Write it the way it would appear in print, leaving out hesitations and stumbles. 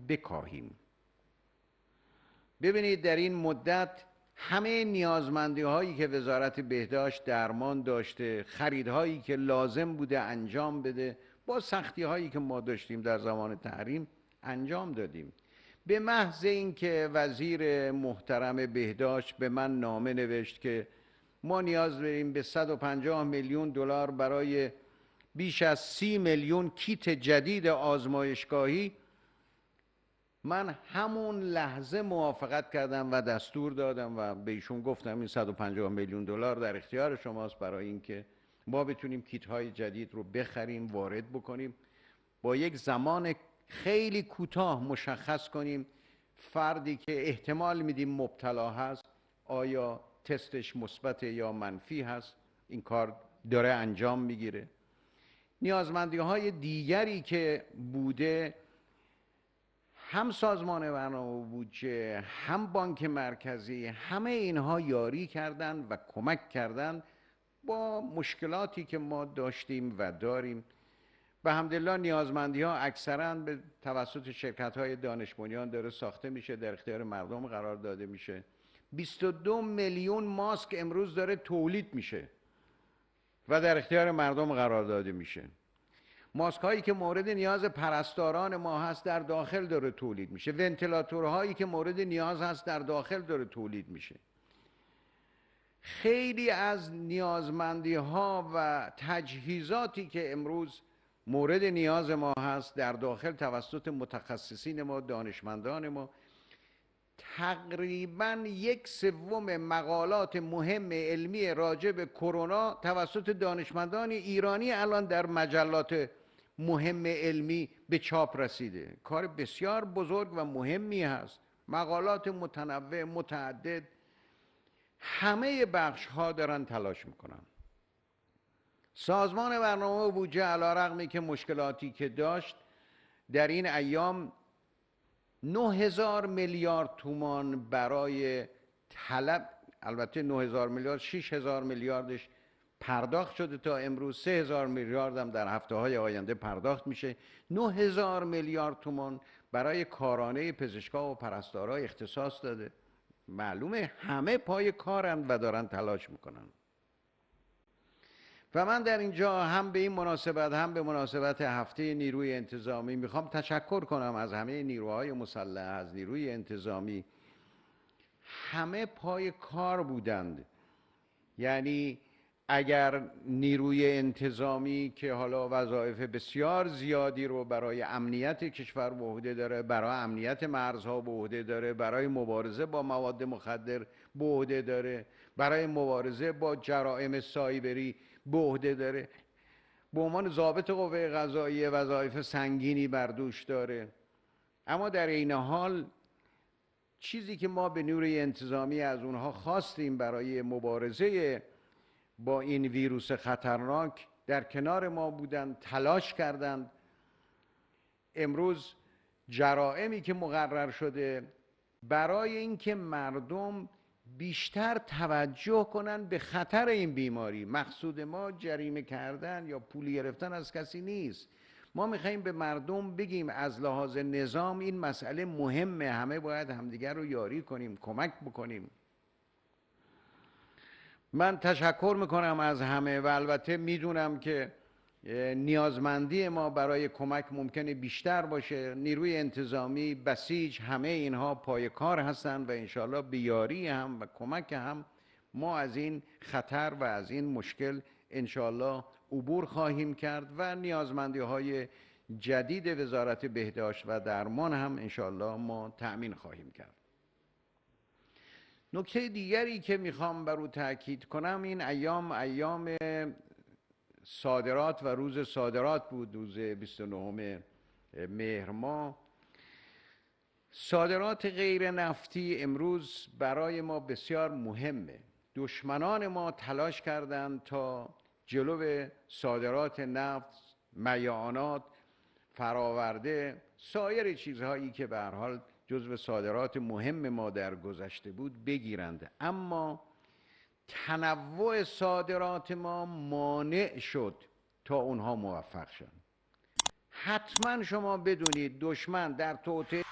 بکاهیم. ببینید در این مدت همه نیازمندی هایی که وزارت بهداشت درمان داشته، خریدهایی که لازم بوده انجام بده، با سختی هایی که ما داشتیم در زمان تحریم انجام دادیم. به محض اینکه وزیر محترم بهداشت به من نامه نوشت که ما نیاز داریم به 150 میلیون دلار برای بیش از 30 میلیون کیت جدید آزمایشگاهی، من همون لحظه موافقت کردم و دستور دادم و به ایشون گفتم این 150 میلیون دلار در اختیار شماست برای اینکه ما بتونیم کیت های جدید رو بخریم، وارد بکنیم، با یک زمان خیلی کوتاه مشخص کنیم فردی که احتمال میدیم مبتلا هست آیا تستش مثبت یا منفی هست. این کار داره انجام میگیره. نیازمندی های دیگری که بوده، هم سازمان برنامه بودجه، هم بانک مرکزی، همه اینها یاری کردند و کمک کردند با مشکلاتی که ما داشتیم و داریم. به حمدالله نیازمندی ها اکثرا به توسط شرکت های دانش بنیان داره ساخته میشه، در اختیار مردم قرار داده میشه. 22 میلیون ماسک امروز داره تولید میشه و در اختیار مردم قرار داده میشه. ماسک هایی که مورد نیاز پرستاران ما هست در داخل داره تولید میشه. ونتیلاتورهایی که مورد نیاز هست در داخل داره تولید میشه. خیلی از نیازمندی ها و تجهیزاتی که امروز مورد نیاز ما هست در داخل توسط متخصصین ما، دانشمندان ما. تقریباً 1/3 مقالات مهم علمی راجع به کرونا توسط دانشمندان ایرانی الان در مجلات مهم علمی به چاپ رسیده. کار بسیار بزرگ و مهمی هست. مقالات متنوع متعدد، همه بخش ها دارن تلاش میکنن. سازمان برنامه و بودجه علیرغمی که مشکلاتی که داشت در این ایام 9000 میلیارد تومان برای طلب، البته 9000 میلیارد 6000 میلیاردش پرداخت شده تا امروز، 3000 میلیارد هم در هفته های آینده پرداخت میشه. 9000 میلیارد تومان برای کارانه پزشکا و پرستارا اختصاص داده. معلومه همه پای کارند و دارن تلاش میکنن. و من در اینجا هم به این مناسبت هم به مناسبت هفته نیروی انتظامی میخوام تشکر کنم از همه نیروهای مسلح، از نیروی انتظامی. همه پای کار بودند. یعنی اگر نیروی انتظامی که حالا وظایف بسیار زیادی رو برای امنیت کشور به عهده داره، برای امنیت مرزها به عهده داره، برای مبارزه با مواد مخدر به عهده داره، برای مبارزه با جرائم سایبری به عهده داره، به عنوان ضابط قوه قضاییه وظایف سنگینی بر دوش داره، اما در این حال چیزی که ما به نیروی انتظامی از اونها خواستیم برای مبارزه با این ویروس خطرناک، در کنار ما بودند، تلاش کردند. امروز جرائمی که مقرر شده برای اینکه مردم بیشتر توجه کنند به خطر این بیماری، مقصود ما جریمه کردن یا پول گرفتن از کسی نیست. ما میخواییم به مردم بگیم از لحاظ نظام این مسئله مهمه، همه باید همدیگر رو یاری کنیم، کمک بکنیم. من تشکر میکنم از همه و البته میدونم که نیازمندی ما برای کمک ممکنه بیشتر باشه. نیروی انتظامی، بسیج، همه اینها پای کار هستند و انشالله به یاری هم و کمک هم ما از این خطر و از این مشکل انشالله عبور خواهیم کرد و نیازمندی های جدید وزارت بهداشت و درمان هم انشالله ما تأمین خواهیم کرد. نکته دیگری که میخوام بر او تاکید کنم، این ایام صادرات و روز صادرات بود، روز 29 مهر ماه. صادرات غیر نفتی امروز برای ما بسیار مهمه. دشمنان ما تلاش کردند تا جلو صادرات نفت، میعانات، فراورده، سایر چیزهایی که به هر حال جزو صادرات مهم ما در گذشته بود بگیرند، اما تنوع صادرات ما مانع شد تا اونها موفق شدند. حتما شما بدونید دشمن در توطئه